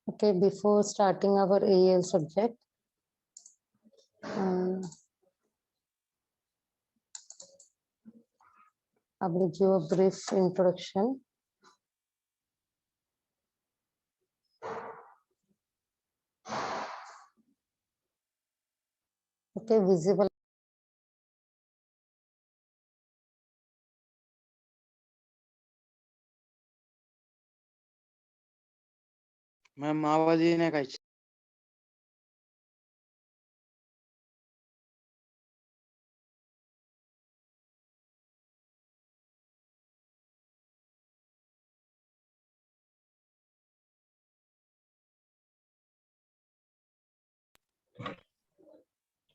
Okay, before starting our AL subject, I will give a brief introduction. Okay, visible. Ma'am आवाज येईना काय?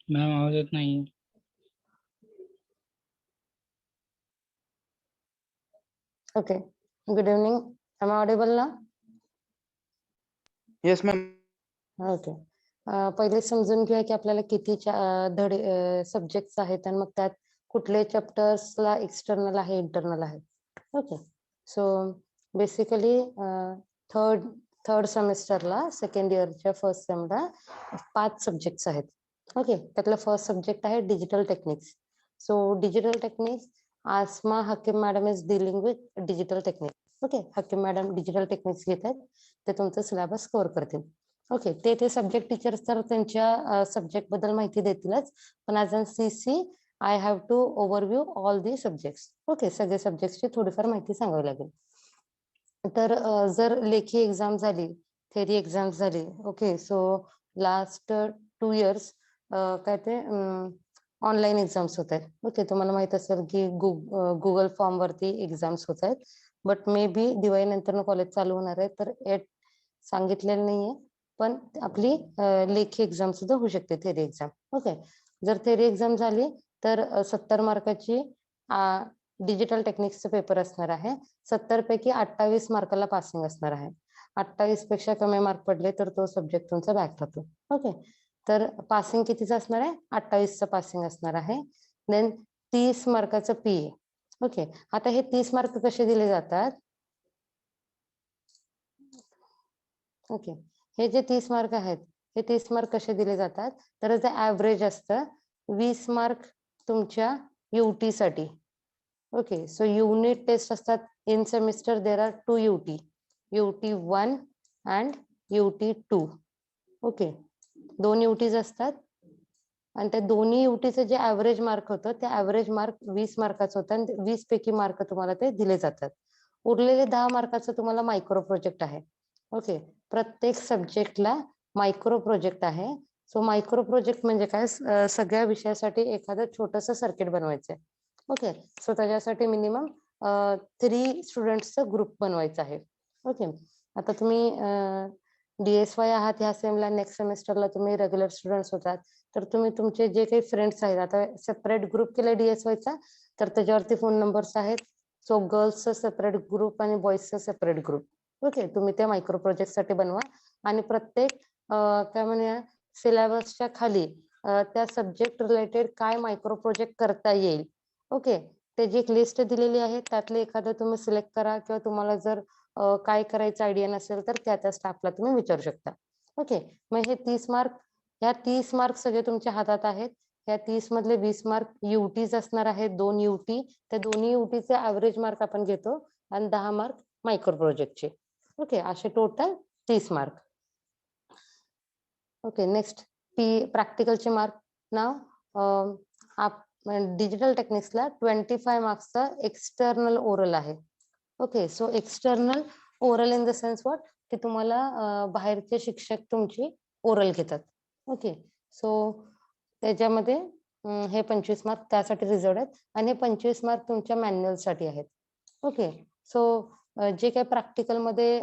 Ma'am आवाज येत नाही. Okay, good evening. Am I audible now? Yes ma'am. Okay. पहिले समजून घ्या की आपल्याला किती धडे सब्जेक्ट्स आहेत आणि मग त्यात कुठले चॅप्टर्सला एक्सटर्नल आहे इंटरनल आहे. ओके, सो बेसिकली थर्ड सेमेस्टरला सेकंड इयरच्या फर्स्ट सेमला 5 सब्जेक्ट्स आहेत. ओके, त्यातला फर्स्ट सब्जेक्ट आहे digital techniques. So digital techniques, Asma Hakim madam is dealing with digital techniques. Okay, Hakim madam digital techniques घेत आहेत, ते तुमचं सिलेबस कव्हर करतील. ओके, ते सब्जेक्ट टीचर्स तर त्यांच्या सब्जेक्ट बद्दल माहिती देतीलच, पण as an CC I have to overview all the subjects. Okay, सगळे सब्जेक्ट्सची थोडीफार माहिती सांगावी लागेल. तर जर लेखी एक्झाम झाली, थेरी एक्झाम झाली, ओके, सो लास्ट 2 इयर्स काय ते ऑनलाईन एक्झाम्स होत आहेत. ओके, तुम्हाला माहित असेल की गुगल फॉर्म वरती एक्झाम्स होत आहेत, बट मे बी दिवाळीनंतर कॉलेज चालू होणार आहे, तर सांगितलेलं नाहीये, पण आपली लेखी एक्झाम सुद्धा होऊ शकते, थेरी एक्झाम. ओके, जर थेरी एक्झाम झाली तर 70 मार्काची डिजिटल टेक्निक्सचा पेपर असणार आहे. 70 पैकी 28 मार्काला पासिंग असणार आहे. 28 पेक्षा कमी मार्क पडले तर तो सब्जेक्ट तुमचा बॅक राहतो. ओके, तर पासिंग कितीचं असणार आहे? 28चं पासिंग असणार आहे. Then 30 मार्काचं PA. ओके, आता हे 30 मार्क कसे दिले जातात? ओके, हे जे 30 मार्क आहेत, हे 30 मार्क कसे दिले जातात? तर ते ॲव्हरेज असतं. 20 मार्क तुमच्या UT साठी. ओके, सो युनिट टेस्ट असतात. In semester there are 2 UT, UT 1 and UT 2. Okay, 2 UTs असतात आणि त्या दोन्ही UTचं जे ॲव्हरेज मार्क होतं, ते ॲव्हरेज मार्क 20 मार्काचं होतं आणि 20 पैकी मार्क तुम्हाला ते दिले जातात. उरलेले 10 मार्काचं तुम्हाला मायक्रो प्रोजेक्ट आहे. ओके, प्रत्येक सब्जेक्टला मायक्रो प्रोजेक्ट आहे. सो मायक्रो प्रोजेक्ट म्हणजे काय? सगळ्या विषयासाठी एखादं छोटंसं सर्किट बनवायचं आहे. ओके, सो त्याच्यासाठी मिनिमम 3 स्टुडंट्सचं ग्रुप बनवायचं आहे. ओके, आता तुम्ही DSY आहात ह्या सेमला, नेक्स्ट सेमेस्टरला तुम्ही रेग्युलर स्टुडंट्स होतात, तर तुम्ही तुमचे जे काही फ्रेंड्स आहेत, आता सेपरेट ग्रुप केला DSYचा, तर त्याच्यावरती फोन नंबर्स आहेत. सो गर्ल्सचं सेपरेट ग्रुप आणि बॉईजचं सेपरेट ग्रुप. ओके, तुम्ही त्या मायक्रो प्रोजेक्टसाठी बनवा आणि प्रत्येक काय म्हणूया सिलेबसच्या खाली त्या सब्जेक्ट रिलेटेड काय मायक्रो प्रोजेक्ट करता येईल, ओके, त्याची एक लिस्ट दिलेली आहे. त्यातले एखादं तुम्ही सिलेक्ट करा, किंवा तुम्हाला जर काय करायचं आयडिया नसेल तर त्या स्टाफला तुम्ही विचारू शकता. ओके, मग हे 30 मार्क, ह्या 30 मार्क सगळे तुमच्या हातात आहेत. ह्या 30 मधले 20 मार्क UTs असणार आहेत, 2 UT. त्या दोन्ही UTचे ॲव्हरेज मार्क आपण घेतो आणि 10 मार्क मायक्रो प्रोजेक्टचे. ओके, असे टोटल 30 मार्क. ओके, नेक्स्ट प्रॅक्टिकलचे मार्क. नाव डिजिटल टेक्निक्सला 25 मार्क्सचा एक्सटर्नल ओरल आहे. Okay, so external oral in the sense what, की तुम्हाला बाहेरचे शिक्षक तुमची ओरल घेतात. ओके, सो त्याच्यामध्ये हे 25 मार्क त्यासाठी रिझर्व आहेत आणि हे 25 मार्क तुमच्या मॅन्युअलसाठी आहेत. ओके, सो जे काही प्रॅक्टिकलमध्ये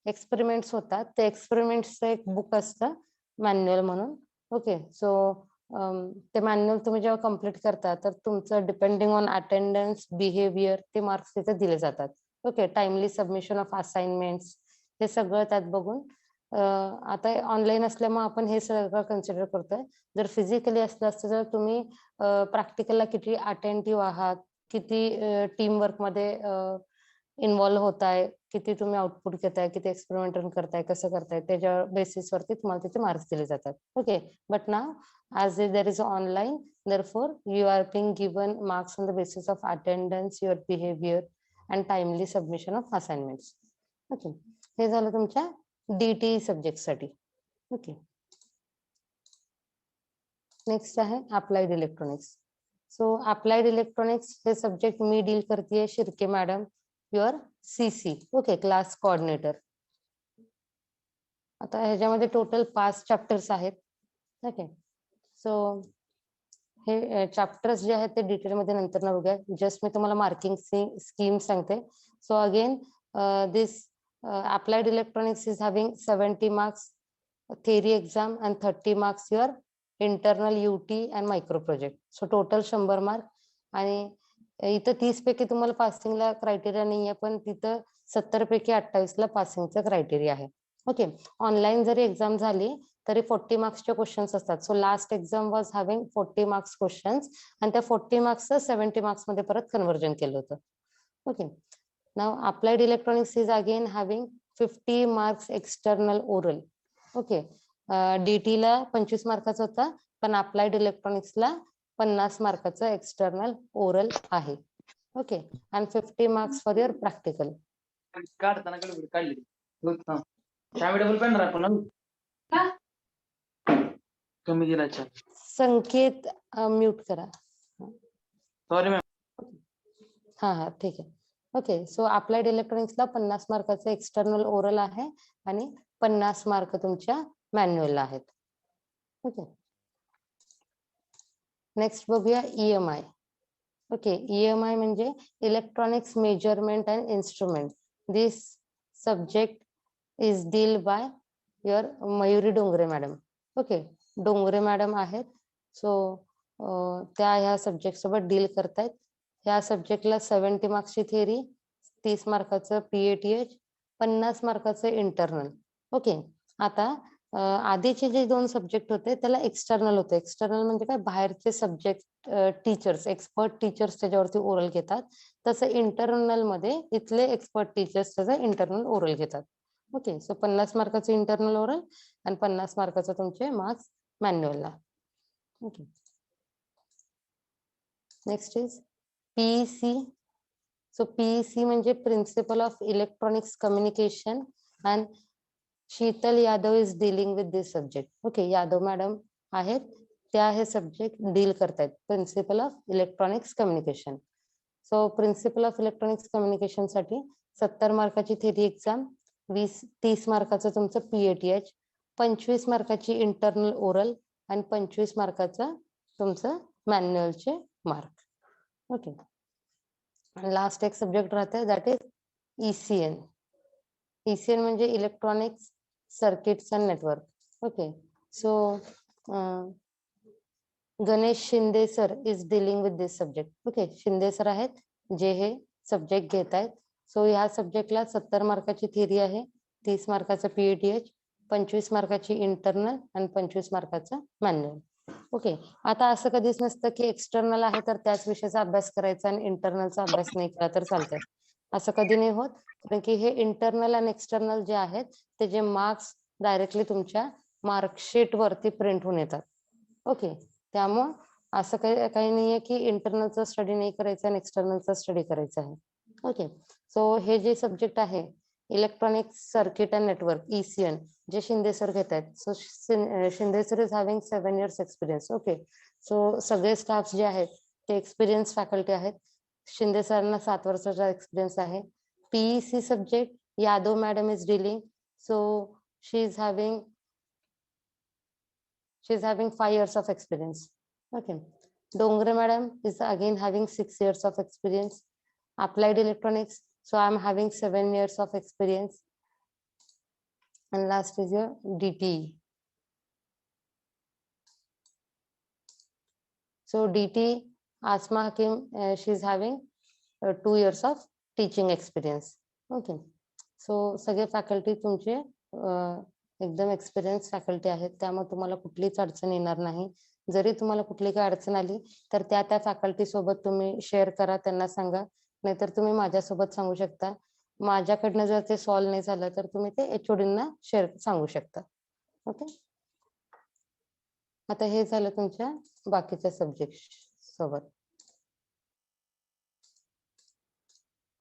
एक्सपेरिमेंट्स होतात, ते एक्सपेरिमेंट्सचं एक बुक असतं मॅन्युअल म्हणून. ओके, सो ते मॅन्युअल तुम्ही जेव्हा कम्प्लीट करता, तर तुमचं डिपेंडिंग ऑन अटेंडन्स, बिहेवियर, ते मार्क्स तिथे दिले जातात. Okay, timely submission of assignments, हे सगळं त्यात बघून. आता ऑनलाईन असल्यामुळे आपण हे सगळं कन्सिडर करतोय. जर फिजिकली असलं असतं तर तुम्ही प्रॅक्टिकलला किती अटेंटिव्ह आहात, किती टीम वर्कमध्ये इन्व्हॉल्व्ह होताय, किती तुम्ही आउटपुट घेताय, किती एक्सपेरिमेंट करताय, कसं करताय, त्याच्या बेसिसवरती तुम्हाला त्याचे मार्क्स दिले जातात. Okay, but now as there is online, therefore you are being given marks on the basis of attendance, your behavior and timely submission of assignments. Okay, हे झालं तुमच्या DTE सब्जेक्ट साठी. ओके, नेक्स्ट आहे applied electronics. So applied electronics हे subject मी deal करते Shirke madam, your CC. Okay, class coordinator. आता ह्याच्यामध्ये total 5 chapters आहेत. ओके, सो हे चॅप्टर्स जे आहेत ते डिटेल मध्ये नंतर ना बघूया. जस्ट मी तुम्हाला मार्किंग स्कीम सांगते. So again this applied electronics is having 70 marks theory exam and 30 marks your internal UT and micro project. So total 100 mark. आणि इथं 30 पैकी तुम्हाला पासिंगला क्रायटेरिया नाही आहे, पण तिथं 70 पैकी 28 ला पासिंगचा क्रायटेरिया आहे. ओके, ऑनलाईन जरी एक्झाम झाली तरी 40 मार्क्सचे क्वेश्चन्स असतात. So last exam was having 40 marks questions आणि त्या 40 मार्क्सचं 70 मार्क्स मध्ये परत कन्वर्जन केलं होतं. Okay, now applied electronics is again having 50 marks external oral. Okay, DT ला 25 मार्काचा होता, पण अप्लाइड इलेक्ट्रॉनिक्सला 50 मार्काचा एक्सटर्नल ओरल आहे. ओके, आणि 50 मार्क्स फॉर युअर प्रॅक्टिकल. काढताना काढली डबल पेन आपण कमी दिला. संकेत म्यूट करा. Sorry ma'am. हा ठीक आहे. ओके, सो अप्लाइड इलेक्ट्रॉनिक्सला 50 मार्काचं एक्सटर्नल ओरल आहे आणि 50 मार्क तुमच्या मॅन्युअलला आहेत. ओके, नेक्स्ट बघूया EMI. ओके, EMI म्हणजे electronics measurement and instrument. This subject is deal by your Mayuri Dongre madam. Okay, Dongre madam आहेत. सो त्या ह्या सब्जेक्ट सोबत डील करतायत. ह्या सब्जेक्टला 70 मार्क्सची थिअरी, 30 मार्काचं PATH, 50 मार्काचं इंटरनल. ओके, आता आधीचे जे 2 सब्जेक्ट होते त्याला एक्सटर्नल होते. एक्सटर्नल म्हणजे काय, बाहेरचे सब्जेक्ट टीचर्स, एक्सपर्ट टीचर्स त्याच्यावरती ओरल घेतात. तसं इंटरनल मध्ये इथले एक्सपर्ट टीचर्स त्याचं इंटरनल ओरल घेतात. ओके, सो 50 मार्काचं इंटरनल ओरल आणि 50 मार्काचं तुमचे मार्क्स मॅन्युअलला. Okay, next is PEC. So PEC म्हणजे principle of electronics communication and Sheetal Yadav is dealing with this subject. Okay, Yadav madam आहेत, त्या हे सब्जेक्ट डील करतायत, principle of electronics communication. So principle of electronics communication साठी 70 मार्काची थिअरी एक्झाम, 30 मार्काचं तुमचं PATH, 25 मार्काची internal oral आणि 25 मार्काचं तुमचं मॅन्युअलचे mark. Okay, last एक subject राहते दॅट इज ECN. ECN म्हणजे electronics circuits and network. Okay, so Ganesh Shinde sir is dealing with this subject. Okay, Shinde sir आहेत जे हे सब्जेक्ट घेत आहेत. सो ह्या सब्जेक्टला 70 मार्काची थिअरी आहे, 30 मार्काचं PATH, 25 मार्काची इंटरनल आणि 25 मार्काचं मॅन्युअल. ओके, आता असं कधीच नसतं की एक्सटर्नल आहे तर त्याच विषयाचा अभ्यास करायचा आणि इंटरनलचा अभ्यास नाही केला तर चालतंय. असं कधी नाही होत, कारण की हे इंटरनल आणि एक्सटर्नल जे आहेत ते जे मार्क्स डायरेक्टली तुमच्या मार्कशीट वरती प्रिंट होऊन येतात. ओके, त्यामुळं असं काही नाहीये की इंटरनलचा स्टडी नाही करायचा आणि एक्सटर्नलचा स्टडी करायचा आहे. ओके, सो हे जे सब्जेक्ट आहे electronic circuit and network ECN जे शिंदे सर घेत आहेत. So Shinde sir is having 7 years experience. Okay, so सगळे स्टाफ जे आहेत ते एक्सपिरियन्स फॅकल्टी आहेत. शिंदे सरांना 7 वर्षाचा एक्सपिरियन्स आहे. PEC subject Yadav madam is dealing. So she is having 5 years of experience. Okay, Dongre madam is again having 6 years of experience. Applied electronics, so I'm having 7 years of experience. And last is your DTE. So DTE, Asma Hakim, she's having 2 years of teaching experience. Okay, so सगळे faculty तुमचे एकदम experience faculty आहेत, त्यामुळे तुम्हाला कुठलीच अडचण येणार नाही. जरी तुम्हाला कुठली काही अडचण आली तर त्या फॅकल्टी सोबत तुम्ही शेअर करा, त्यांना सांगा, नाहीतर तुम्ही माझ्यासोबत सांगू शकता. माझ्याकडनं जर ते सॉल्व्ह नाही झालं तर तुम्ही ते HOD ना शेअर सांगू शकता. ओके, आता हे झालं तुमच्या बाकीच्या सब्जेक्ट सोबत.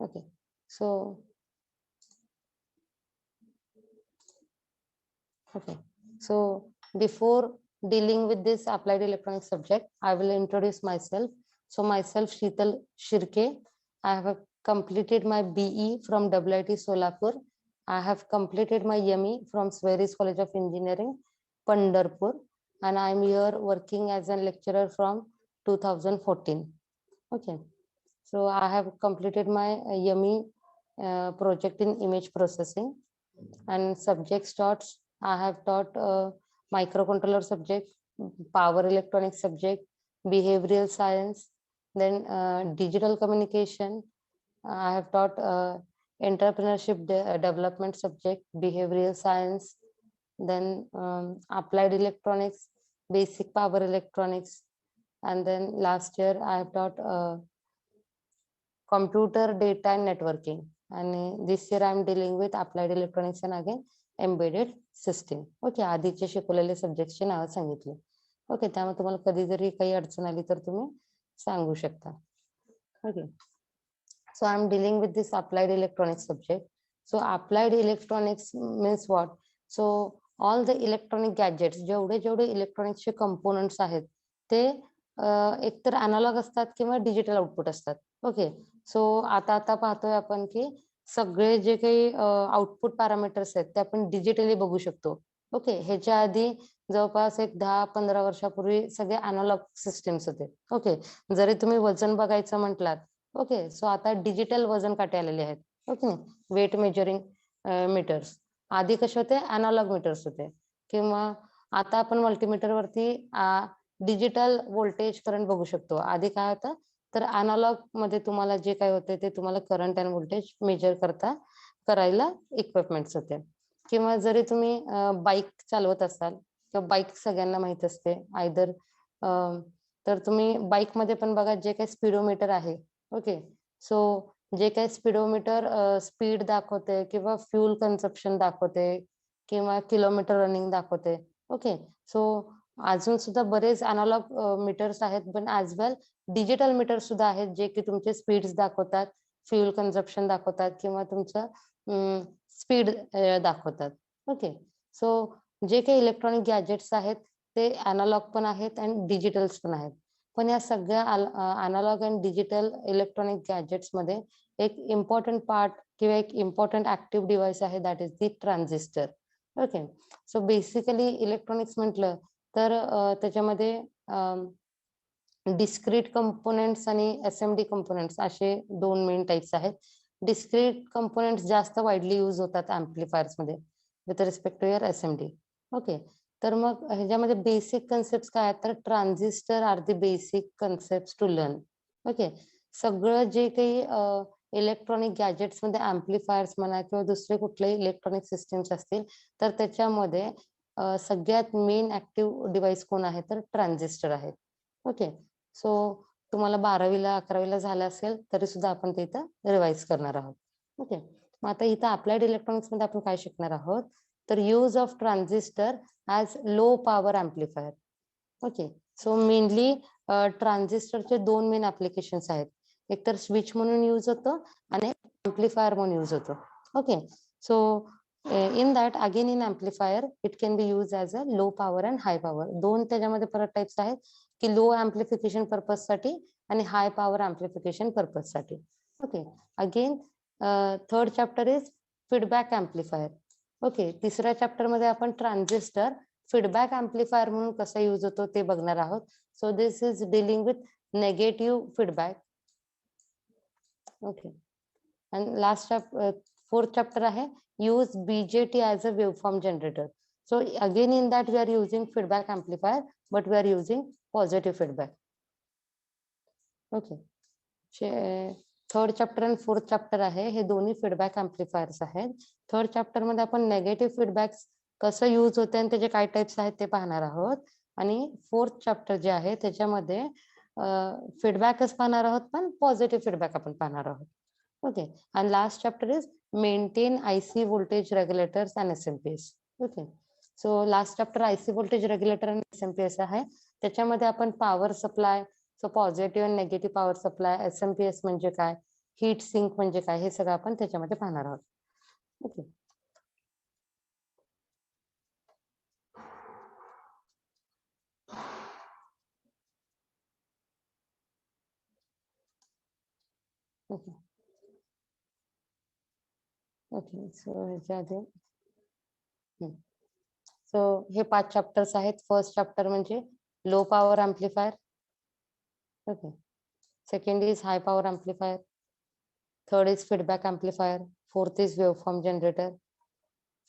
Okay, so okay, so before dealing with this applied electronics subject, I will introduce myself. So myself Sheetal Shirke. I have completed my BE from WIT Solapur. I have completed my ME from Sweris College of Engineering, Pandarpur, and I am here working as a lecturer from 2014. Okay, so I have completed my ME project in image processing, and subjects taught, I have taught microcontroller subject, power electronics subject, behavioral science, then digital communication. I have taught entrepreneurship development subject, behavioral science, then applied electronics, basic power electronics, and then last year I have taught computer data and networking. And this year I am dealing with applied electronics and again embedded system. Okay, आधीचे शिकवलेले सब्जेक्टचे नाव सांगितले. Okay, त्यामुळे तुम्हाला कधी जरी काही अडचण आली तर तुम्ही सांगू शकता. Okay, so I am dealing with this applied electronics subject. So applied electronics means what? So all the electronic gadgets, जेवढे इलेक्ट्रॉनिक्सचे कंपोनेंट्स आहेत ते एकतर अनालॉग असतात किंवा डिजिटल आउटपुट असतात. ओके, सो आता पाहतोय आपण की सगळे जे काही आउटपुट पॅरामीटर्स आहेत ते आपण डिजिटली बघू शकतो. ओके, ह्याच्या आधी जवळपास एक 10-15 वर्षापूर्वी सगळे अनालॉग सिस्टीम्स होते. ओके, जरी तुम्ही वजन बघायचं म्हटलात, ओके, सो आता डिजिटल वजन काटे आलेले आहेत. Okay, weight measuring meters. आधी कसे होते? अनालॉग मीटर्स होते. किंवा आता आपण मल्टीमीटर वरती डिजिटल व्होल्टेज करंट बघू शकतो. आधी काय होतं? तर अनालॉग मध्ये तुम्हाला जे काय होते ते तुम्हाला करंट आणि व्होल्टेज मेजर करायला इक्विपमेंट्स होते. किंवा जरी तुम्ही बाईक चालवत असाल किंवा बाईक सगळ्यांना माहित असते आयदर, तर तुम्ही बाईक मध्ये पण बघा जे काही स्पीडोमीटर आहे. ओके, सो जे काही स्पीडोमीटर स्पीड दाखवते किंवा फ्यूल कन्झप्शन दाखवते किंवा किलोमीटर रनिंग दाखवते. ओके, सो अजून सुद्धा बरेच अनालॉग मीटर्स आहेत, पण ॲज वेल डिजिटल मीटर सुद्धा आहेत जे की तुमचे स्पीड्स दाखवतात, फ्यूल कन्झप्शन दाखवतात किंवा तुमचं स्पीड दाखवतात. ओके, सो जे काही इलेक्ट्रॉनिक गॅजेट्स आहेत ते अनालॉग पण आहेत आणि डिजिटल्स पण आहेत. पण या सगळ्या अनालॉग आणि डिजिटल इलेक्ट्रॉनिक गॅजेट्स मध्ये एक इम्पॉर्टंट पार्ट किंवा एक इम्पॉर्टंट ऍक्टिव्ह डिव्हाइस आहे, that is the transistor. Okay, so basically electronics म्हटलं तर त्याच्यामध्ये डिस्क्रीट कंपोनेंट्स आणि SMD कंपोनेंट्स असे 2 मेन टाइप्स आहेत. डिस्क्रीट कंपोनेंट्स जास्त वाईडली यूज होतात एम्प्लिफायर्स मध्ये with respect to your SMD. Okay, तर मग ह्याच्यामध्ये बेसिक कन्सेप्ट काय आहेत? तर transistor are the basic concept to learn. Okay, सगळं जे काही इलेक्ट्रॉनिक गॅजेट्स मध्ये एम्प्लिफायर्स म्हणा किंवा दुसरे कुठलेही इलेक्ट्रॉनिक सिस्टीम्स असतील तर त्याच्यामध्ये सगळ्यात मेन ऍक्टिव्ह डिव्हाइस कोण आहे? तर ट्रान्झिस्टर आहे. ओके, सो तुम्हाला 12वीला 11वीला झालं असेल तरी सुद्धा आपण ते इथं रिवाइज करणार आहोत. ओके, मग आता इथं अप्लाइड इलेक्ट्रॉनिक्स मध्ये आपण काय शिकणार आहोत? तर use of transistor as low power amplifier. Okay, so mainly ट्रान्झिस्टरचे 2 मेन ऍप्लिकेशन्स आहेत. एक तर स्विच म्हणून यूज होतो आणि एम्प्लिफायर म्हणून यूज होतो. Okay, so in that again in amplifier it can be used as a low power and high power. दोन त्याच्यामध्ये परत टाइप्स आहेत की लो एम्प्लिफिकेशन पर्पज साठी आणि हाय पॉवर एम्प्लिफिकेशन पर्पज साठी. Okay, again third chapter is feedback amplifier. Okay, तिसऱ्या chapter मध्ये आपण ट्रान्झिस्टर फीडबॅक एम्प्लिफायर म्हणून कसा यूज होतो ते बघणार आहोत. So this is dealing with negative feedback. Okay, and last fourth chapter आहे use BJT as a waveform generator. So again in that we are using feedback amplifier but we are using positive feedback. Okay, third chapter आणि fourth chapter आहे हे दोन्ही feedback एम्प्लिफायर्स आहेत. Third chapter मध्ये आपण negative feedback कसं use होते आणि त्याचे काय टाइप्स आहेत ते पाहणार आहोत. आणि फोर्थ चॅप्टर जे आहे त्याच्यामध्ये फीडबॅकच पाहणार आहोत पण पॉझिटिव्ह फीडबॅक आपण पाहणार आहोत. Okay, and last chapter is maintain IC voltage regulators and SMPS. Okay, so last chapter IC voltage regulator and SMPS आहे. त्याच्यामध्ये आपण पॉवर सप्लाय, सो पॉझिटिव्ह आणि निगेटिव्ह पॉवर सप्लाय, SMPS म्हणजे काय, हीट सिंक म्हणजे काय, हे सगळं आपण त्याच्यामध्ये पाहणार आहोत. ओके. ओके. ओके, सो ह्याच्या आधी सो हे 5 चॅप्टर्स आहेत. फर्स्ट चॅप्टर म्हणजे low power amplifier. Okay. Second is high power amplifier. Third is feedback amplifier. Fourth is waveform generator.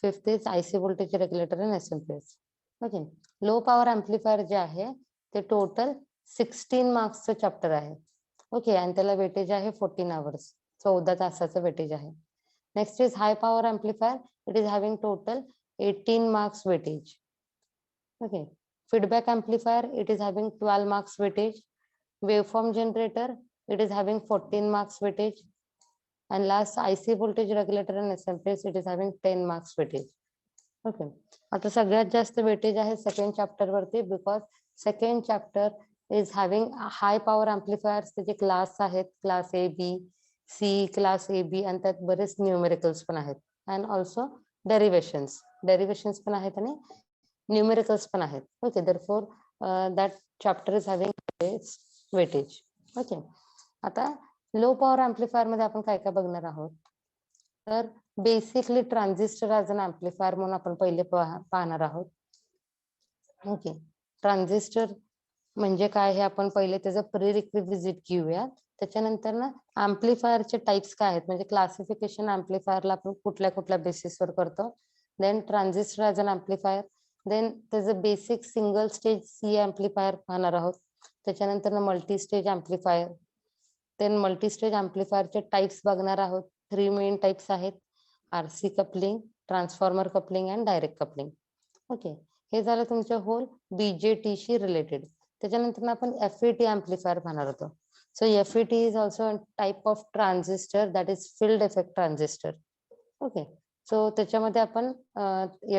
Fifth is IC voltage regulator and SMPS. Okay. Low power amplifier जे आहे ते total 16 मार्क्सचं chapter आहे. Okay, आणि त्याला weightage आहे 14 hours, 14 तासाचं weightage आहे. Next is high power amplifier. It is having total 18 marks weightage. Okay, feedback amplifier, it is having 12 marks weightage. Waveform generator, it is having 14 marks weightage. And last IC voltage regulator and SMPS, it is having 10 marks weightage. Okay, आता सगळ्यात जास्त weightage आहे second chapter वरती, because second chapter is having high power amplifiers. त्याचे class आहेत, class A B C, class AB, आणि त्यात बरेच न्यूमेरिकल्स पण आहेत, अँड ऑल्सो डेरिवेशन्स पण आहेत आणि न्यूमेरिकल्स पण आहेत. Okay, therefore that chapter is having its weightage. Okay, आता लो पॉवर एम्प्लिफायर मध्ये आपण काय काय बघणार आहोत, तर basically transistor as an amplifier म्हणून आपण पहिले पाहणार आहोत. ओके, ट्रान्झिस्टर म्हणजे काय हे आपण पहिले त्याचं प्री-रिक्विजिट घेऊया. त्याच्यानंतर ना एम्प्लिफायरचे टाइप्स काय आहेत, म्हणजे क्लासिफिकेशन एम्प्लिफायरला आपण कुठल्या कुठल्या बेसिसवर करतो. Then transistor as an amplifier. Then त्याचं basic single stage C amplifier पाहणार आहोत. त्याच्यानंतर multi stage amplifier. Then multi stage एम्प्लिफायरचे टाइप्स बघणार आहोत. 3 मेन टाइप्स आहेत, RC coupling, transformer coupling and direct coupling. Okay, हे झालं तुमचं होल BJT शी रिलेटेड. त्याच्यानंतर आपण FET एम्प्लिफायर पाहणार होतो. So FET is also a type of transistor that is field effect transistor. Okay, so त्याच्यामध्ये आपण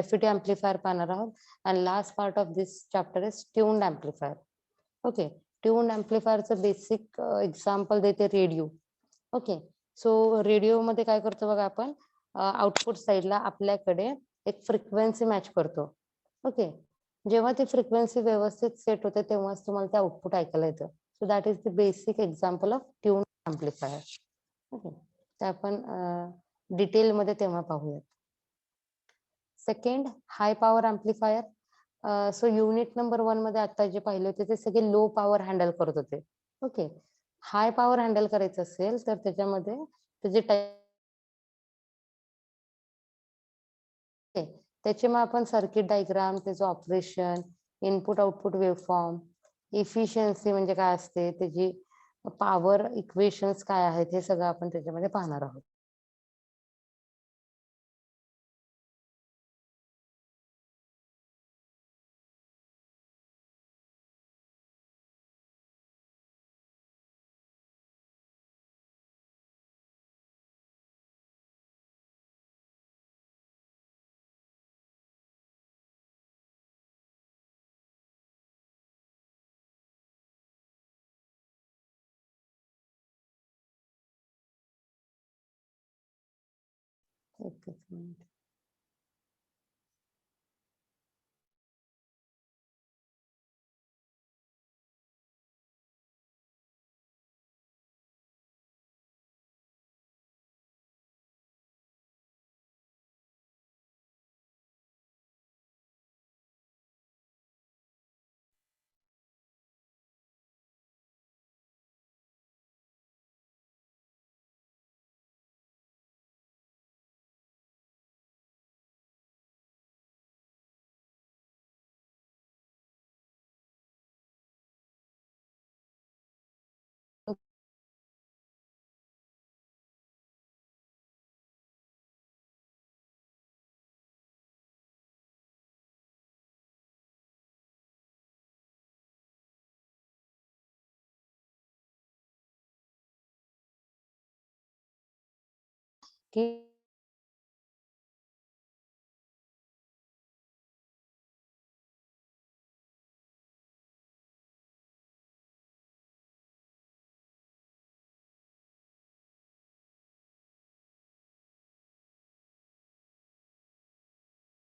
FET एम्प्लिफायर पाहणार आहोत. And last part of this chapter is tuned amplifier. Okay, tuned एम्प्लिफायरचं basic example देते radio. Okay, so radio मध्ये काय करतो बघा, आपण आउटपुट साईडला आपल्याकडे एक फ्रिक्वेन्सी मॅच करतो. ओके, जेव्हा ती फ्रिक्वेन्सी व्यवस्थित सेट होते तेव्हाच तुम्हाला ते आउटपुट ऐकायला येतं. So that is the basic example of tuned amplifier. Okay, ते आपण डिटेलमध्ये तेव्हा पाहूयात. Second, high power amplifier. So unit number 1 मध्ये आता जे पाहिले होते ते सगळे लो पॉवर हँडल करत होते. ओके, हाय पॉवर हँडल करायचं असेल तर त्याच्यामध्ये त्याचे त्याचे मग आपण सर्किट डायग्राम, त्याचं operation, input output waveform, efficiency म्हणजे काय असते, त्याची पॉवर इक्वेशन्स काय आहेत, हे सगळं आपण त्याच्यामध्ये पाहणार आहोत. एकच मिनिट. की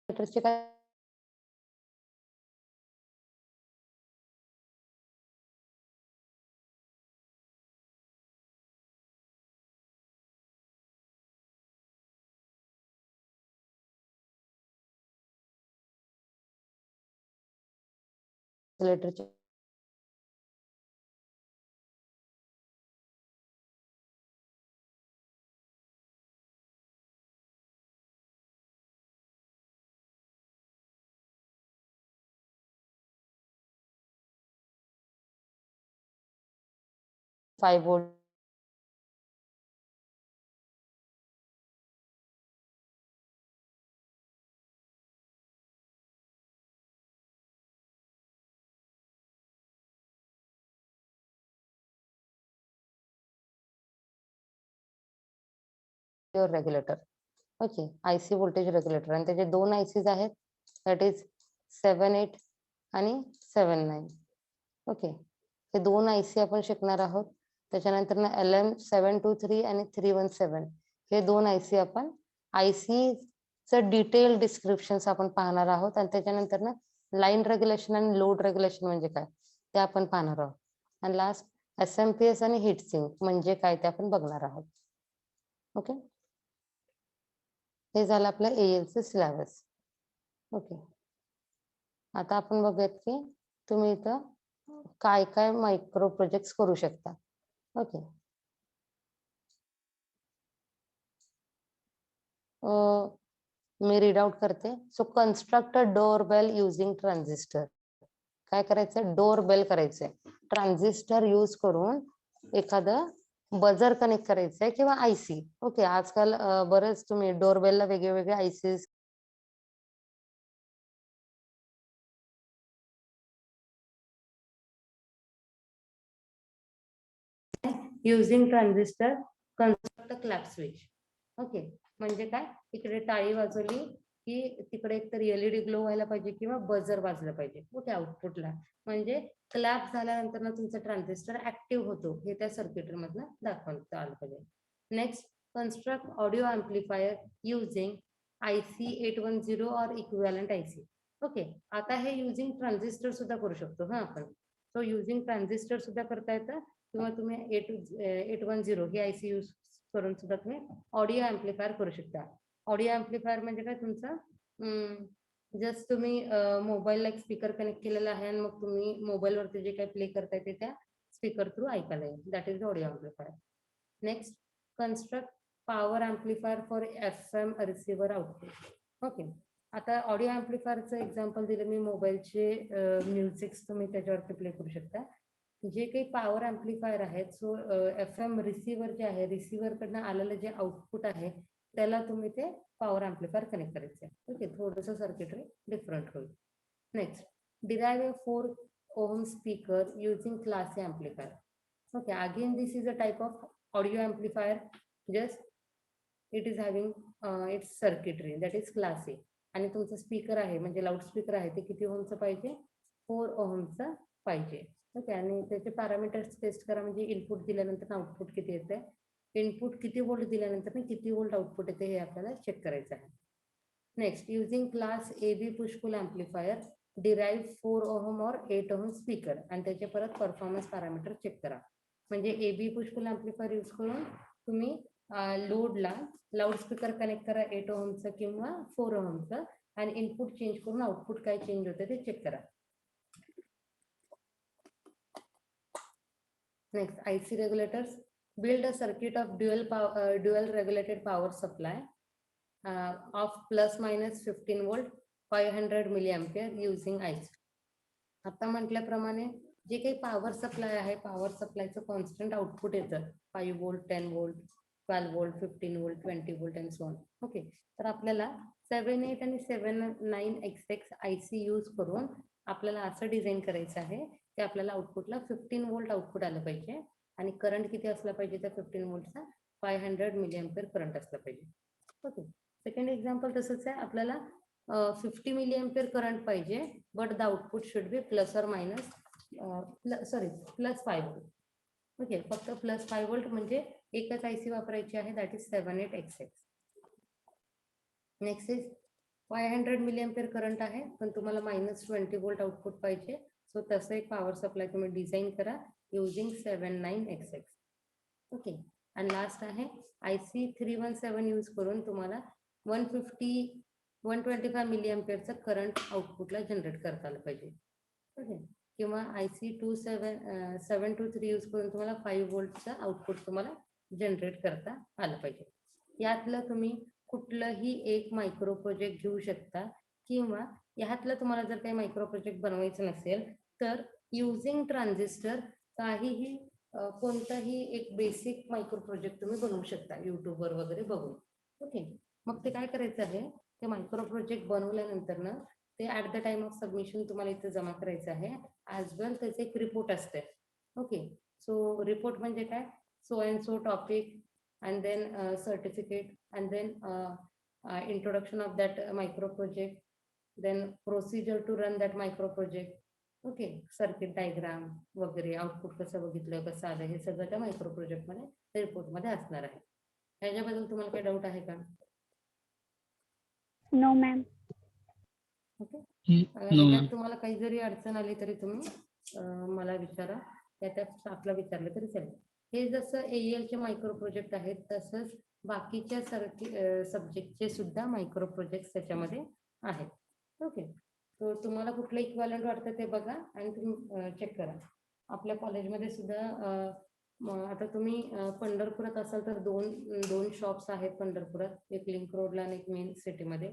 चे काय ऑसिलेटरचे 5 volt regulator. Okay, IC voltage regulator आणि त्याचे दोन आयसीज आहेत, दॅट इज 7-8 आणि 7-9. ओके, हे दोन आयसी आपण शिकणार आहोत. त्याच्यानंतर ना LM723 आणि 317 हे दोन आयसी आपण आयसीचं डिटेल डिस्क्रिप्शन्स आपण पाहणार आहोत आणि त्याच्यानंतर ना लाईन रेग्युलेशन आणि लोड रेग्युलेशन म्हणजे काय ते आपण पाहणार आहोत. आणि लास्ट SMPS आणि हीट सिंक म्हणजे काय ते आपण बघणार आहोत. ओके, हे झालं आपलं ALC सिलेबस. ओके, आता आपण बघूयात की तुम्ही इथं काय काय मायक्रो प्रोजेक्ट्स करू शकता. ओके, मी रीड आउट करते. So construct a door bell using transistor. काय करायचं, डोर बेल करायचंय ट्रान्झिस्टर यूज करून. एखादं बजर कनेक्ट करायचंय किंवा आयसी. ओके, आजकाल बरेच तुम्ही डोर बेलला वेगळे वेगळे IC using transistor construct clap switch. Okay, म्हणजे काय, इकडे टाळी वाजवली की तिकडे एक तर एलईडी ग्लो व्हायला पाहिजे किंवा बजर वाजलं पाहिजे. ओके, आउटपुटला म्हणजे क्लॅप झाल्यानंतर ना तुमचा ट्रान्झिस्टर ऍक्टिव्ह होतो हे त्या सर्किटरी मधनं दाखवता आलं पाहिजे. Next, construct audio amplifier using IC 810 और इक्विव्हॅलंट IC. ओके, आता हे युजिंग ट्रान्झिस्टर सुद्धा करू शकतो हा आपण. सो युजिंग ट्रान्झिस्टर सुद्धा करता येतं किंवा तुम्ही 810 ही IC यूज करून सुद्धा तुम्ही ऑडिओ अँप्लिफायर करू शकता. ऑडिओ अँप्लिफायर म्हणजे काय, तुमचं जस्ट तुम्ही मोबाईलला एक स्पीकर कनेक्ट केलेला आहे आणि मग तुम्ही मोबाईलवरती जे काही प्ले करताय ते त्या स्पीकर थ्रू ऐकायला येईल. That is audio amplifier. Next, construct power amplifier for FM receiver output. Okay, आता ऑडिओ अँप्लिफायरचं एक्झाम्पल दिलं मी. मोबाईलचे म्युझिक तुम्ही त्याच्यावरती प्ले करू शकता. जे काही पॉवर अँप्लिफायर आहेत, सो FM रिसिव्हर जे आहे, रिसिव्हर कडनं आलेलं जे आउटपुट आहे त्याला तुम्ही ते पॉवर अँप्लिफायर कनेक्ट करायचे. ओके, थोडंसं सर्किटरी डिफरंट होईल. Next, derive 4 ohm speaker using class A amplifier. Okay, again this is a type of audio amplifier, just it is having its circuitry that is class A. आणि तुमचं speaker आहे म्हणजे loud speaker आहे ते किती ओहमचं पाहिजे, 4 ओहमचं पाहिजे. ओके, आणि त्याचे पॅरामीटर्स टेस्ट करा म्हणजे इनपुट दिल्यानंतर आउटपुट किती येते, इनपुट किती वोल्ट दिल्यानंतर किती वोल्ट आउटपुट येते हे आपल्याला चेक करायचं आहे. Next, using class AB push pull amplifier derive 4 ohm और 8 ओहम स्पीकर आणि त्याचे परत परफॉर्मन्स पॅरामीटर चेक करा. म्हणजे AB push pull amplifier use करून तुम्ही लोडला लाऊडस्पीकर कनेक्ट करा 8 ओहमचं किंवा 4 ओहमचं आणि इनपुट चेंज करून आउटपुट काय चेंज होते ते चेक करा. Next, IC regulators. Build a circuit of dual regulated power supply of plus minus 15 volt 500 milliampere using IC. आता म्हटल्याप्रमाणे जे काही पॉवर सप्लाय आहे, पॉवर सप्लायचं कॉन्स्टंट आउटपुट येतं 5 volt 10 volt 12 volt 15 volt 20 volt and so on. Okay, तर आपल्याला 7-8 आणि 7-9XX IC use करून आपल्याला असं डिझाईन करायचं आहे की आपल्याला आउटपुटला 15 वोल्ट आउटपुट आलं पाहिजे आणि करंट किती असला पाहिजे त्या 15 वोल्टचा 500 मिलीअँपिअर करंट असलं पाहिजे. ओके, सेकंड एक्झाम्पल तसंच आहे, आपल्याला 50 मिलीअँपिअर करंट पाहिजे, but the output should be plus or minus plus 5 volt. Okay, फक्त प्लस 5 वोल्ट म्हणजे एकच IC वापरायची आहे, that is 78XX. Next is 500 milliampere current आहे, पण तुम्हाला -20 वोल्ट आउटपुट पाहिजे. सो तसं एक पॉवर सप्लाय तुम्ही डिझाईन करा युजिंग 79XX. ओके, आणि लास्ट आहे IC 317 यूज करून तुम्हाला 125 मिलीअँपिअरचं करंट आउटपुटला जनरेट करता आलं पाहिजे. ओके, किंवा IC 723 यूज करून तुम्हाला 5 वोल्टचं आउटपुट तुम्हाला जनरेट करता आलं पाहिजे. यातलं तुम्ही कुठलंही एक मायक्रो प्रोजेक्ट घेऊ शकता, किंवा ह्यातलं तुम्हाला जर काही मायक्रो प्रोजेक्ट बनवायचं नसेल तर युजिंग ट्रान्झिस्टर काहीही कोणताही एक बेसिक मायक्रो प्रोजेक्ट तुम्ही बनवू शकता युट्यूबवर वगैरे बघून. ओके, मग ते काय करायचं आहे, ते मायक्रो प्रोजेक्ट बनवल्यानंतर ना ते at the time of submission तुम्हाला इथे जमा करायचं आहे. ॲज वेल त्याचे एक रिपोर्ट असते. ओके, सो रिपोर्ट म्हणजे काय, so and so topic and then certificate, and then introduction of that micro project, then procedure to run that micro project. Okay, circuit diagram वगैरे, आउटपुट कसं बघितलं, कसं आलं, हे सगळं त्या मायक्रो प्रोजेक्ट मध्ये रिपोर्ट मध्ये असणार आहे. ह्याच्याबद्दल तुम्हाला काही डाऊट आहे का? No ma'am. Okay, no ma'am. तुम्हाला काही जरी अडचण आली तरी तुम्ही मला विचारा, त्यात आपला विचारलं तरी चालेल. हे जसं AEL चे मायक्रो प्रोजेक्ट आहेत, तसंच बाकीच्या सब्जेक्टचे सुद्धा मायक्रो प्रोजेक्ट त्याच्यामध्ये आहेत. ओके, तर तुम्हाला कुठलं इक्विव्हॅलंट वाटतं ते बघा आणि तुम्ही चेक करा. आपल्या कॉलेजमध्ये सुद्धा आता तुम्ही पंढरपुरात असाल तर दोन शॉप्स आहेत पंढरपुरात, एक लिंक रोडला आणि एक मेन सिटीमध्ये.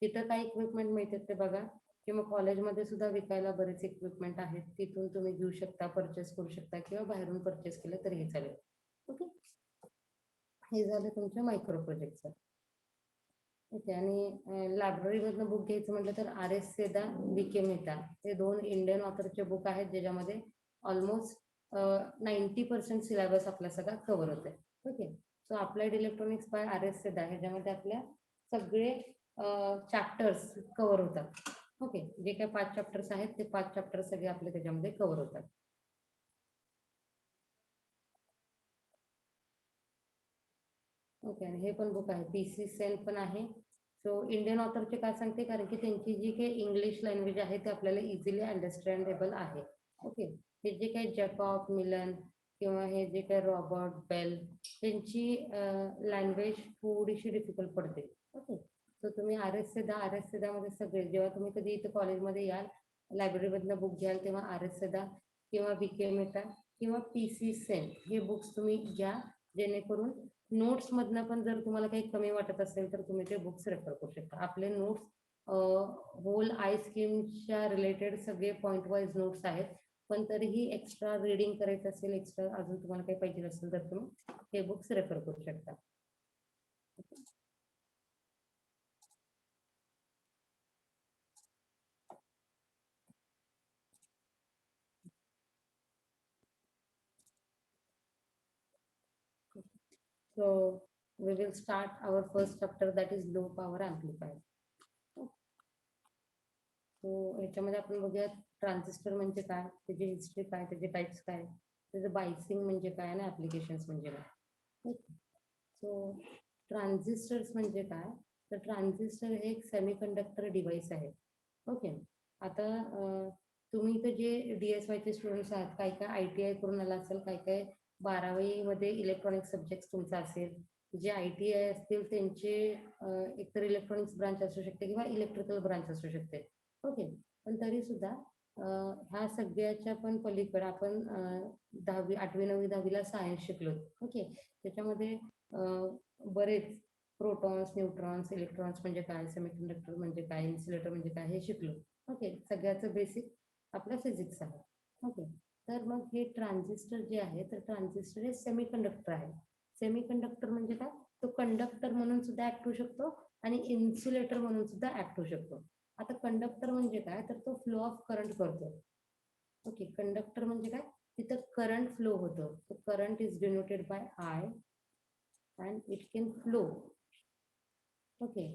तिथं काय इक्विपमेंट मिळतात ते बघा, किंवा कॉलेजमध्ये सुद्धा विकायला बरेच इक्विपमेंट आहेत, तिथून तुम्ही घेऊ शकता, परचेस करू शकता, किंवा बाहेरून परचेस केलं तरीही चालेल. ओके, हे झालं तुमच्या मायक्रो प्रोजेक्टचं. ओके, आणि लायब्ररीमधनं बुक घ्यायचं म्हटलं तर RS सेदा, BK मेहता हे 2 इंडियन ऑथरचे बुक आहेत, ज्याच्यामध्ये ऑलमोस्ट 90% सिलेबस आपला सगळा कव्हर होतोय. Okay, so applied electronics by RS Sedha ह्याच्यामध्ये आपल्या सगळे चॅप्टर्स कव्हर होतात. ओके, जे काही 5 चॅप्टर्स आहेत ते 5 चॅप्टर सगळे आपले त्याच्यामध्ये कव्हर होतात. ओके, आणि हे पण बुक आहे, PC सेन पण आहे. सो इंडियन ऑथरचे काय सांगते, कारण की त्यांची जी काही इंग्लिश लँग्वेज आहे ते आपल्याला इझिली अंडरस्टँडेबल आहे. ओके, हे जे काही जॅकॉब, मिलन किंवा हे जे काही रॉबर्ट बेल, त्यांची लँग्वेज थोडीशी डिफिकल्ट पडते. ओके, सो तुम्ही RS सेदा मध्ये सगळे, जेव्हा तुम्ही कधी इथे कॉलेजमध्ये याल, लायब्ररीमधनं बुक घ्याल, तेव्हा RS सेदा किंवा BK मेहता किंवा PC सेन हे बुक्स तुम्ही घ्या, जेणेकरून नोट्स मधनं पण जर तुम्हाला काही कमी वाटत असेल तर तुम्ही ते बुक्स रेफर करू शकता. आपले नोट्स होल आय स्कीमच्या रिलेटेड सगळे पॉइंट वाईज नोट्स आहेत, पण तरीही एक्स्ट्रा रीडिंग करायचं असेल, एक्स्ट्रा अजून तुम्हाला काही पाहिजे असेल तर तुम्ही हे बुक्स रेफर करू शकता. So we will start our first chapter, that is low power amplifier. So याच्यामध्ये आपण बघूया ट्रान्झिस्टर म्हणजे काय, त्याची हिस्ट्री काय, त्याचे टाइप्स काय, त्याचं बायसिंग म्हणजे काय आणि ऍप्लिकेशन्स म्हणजे काय. सो ट्रान्झिस्टर्स म्हणजे काय, तर ट्रान्झिस्टर हे एक सेमीकंडक्टर डिव्हाइस आहे. ओके, आता तुम्ही इथे जे DSY चे स्टुडंट्स आहात, काय काय ITI करून आला असेल, काय काय 12वी मध्ये इलेक्ट्रॉनिक सब्जेक्ट तुमचा असेल, जे ITI असतील त्यांचे एकतर इलेक्ट्रॉनिक्स ब्रांच असू शकते किंवा इलेक्ट्रिकल ब्रांच असू शकते. ओके, पण तरी सुद्धा ह्या सगळ्याच्या पण पलीकडे आपण 10वी 8वी 9वी 10वीला सायन्स शिकलो. ओके, त्याच्यामध्ये बरेच प्रोटॉन्स, न्यूट्रॉन्स, इलेक्ट्रॉन्स म्हणजे काय, सेमीकंडक्टर म्हणजे काय, इन्सुलेटर म्हणजे काय हे शिकलो. ओके, सगळ्याचं बेसिक आपलं फिजिक्स आहे. ओके, तर मग हे ट्रान्झिस्टर जे आहे, तर ट्रान्झिस्टर हे सेमीकंडक्टर आहे. सेमीकंडक्टर म्हणजे काय, तो कंडक्टर म्हणून सुद्धा ऍक्ट होऊ शकतो आणि इन्सुलेटर म्हणून सुद्धा ऍक्ट होऊ शकतो. आता कंडक्टर म्हणजे काय, तर तो फ्लो ऑफ करंट करतो. ओके, कंडक्टर म्हणजे काय, तिथं करंट फ्लो होतो. Current is denoted by I and it can flow. Okay,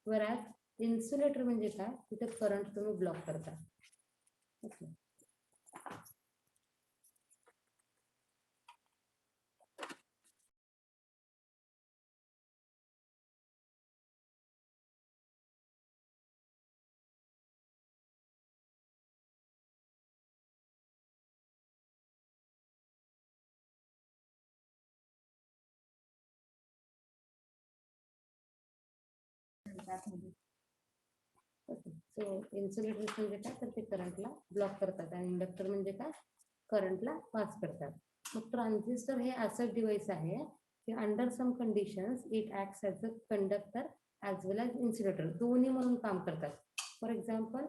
whereas insulator म्हणजे काय, तिथे करंट तुम्ही ब्लॉक करता. Okay. सो इन्सुलेटर म्हणजे काय, तर ते करंटला ब्लॉक करतात आणि इंडक्टर म्हणजे काय, करंटला पास करतात. मग ट्रान्झिस्टर हे असं डिव्हाइस आहे की under some conditions it acts as a conductor as well as insulator, दोन्ही म्हणून काम करतात. फॉर एक्झाम्पल,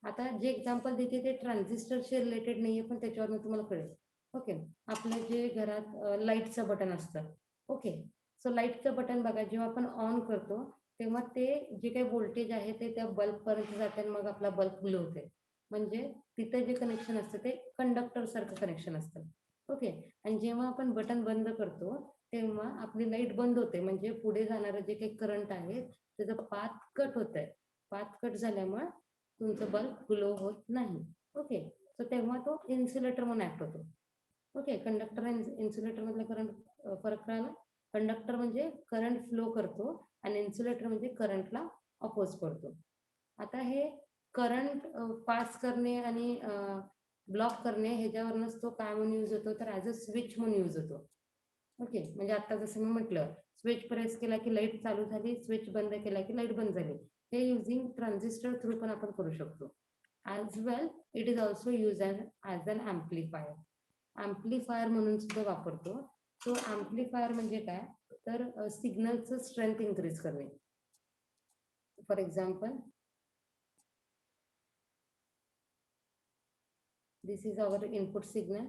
आता जे एक्झाम्पल देते ते ट्रान्झिस्टरशी रिलेटेड नाहीये, पण त्याच्यावरून तुम्हाला कळेल. ओके, आपलं जे घरात लाईटचं बटन असतं. ओके, सो लाईटचं बटन बघा, जेव्हा आपण ऑन करतो तेव्हा ते जे काही व्होल्टेज आहे ते त्या बल्ब पर्यंत जाते आणि मग आपला बल्ब ग्लो होते. म्हणजे तिथे जे कनेक्शन असतं ते कंडक्टर सारखं कनेक्शन असतं. ओके, आणि जेव्हा आपण बटन बंद करतो तेव्हा आपली लाईट बंद होते, म्हणजे पुढे जाणारं जे काही करंट आहे त्याचं पाथ कट होत आहे. पाथ कट झाल्यामुळे तुमचं बल्ब ग्लो होत नाही. ओके, सो तेव्हा तो इन्सुलेटर म्हणून ऍक्ट होतो. ओके, कंडक्टर आणि इन्सुलेटर मधला करंट फरक कळाला. कंडक्टर म्हणजे करंट फ्लो करतो आणि इन्सुलेटर म्हणजे करंटला अपोज करतो. आता हे करंट पास करणे आणि ब्लॉक करणे ह्याच्यावरनच तो काय म्हणून यूज होतो, तर ॲज अ स्विच म्हणून यूज होतो. ओके, म्हणजे आता जसं मी म्हटलं, स्विच प्रेस केला की लाईट चालू झाली, स्विच बंद केला की लाईट बंद झाली. हे युझिंग ट्रान्झिस्टर थ्रू पण आपण करू शकतो. As well it is also use as an amplifier. Amplifier म्हणून सुद्धा वापरतो. सो ॲम्प्लिफायर म्हणजे काय, तर सिग्नलचं स्ट्रेंथ इन्क्रीज करणे. For example, this is our input signal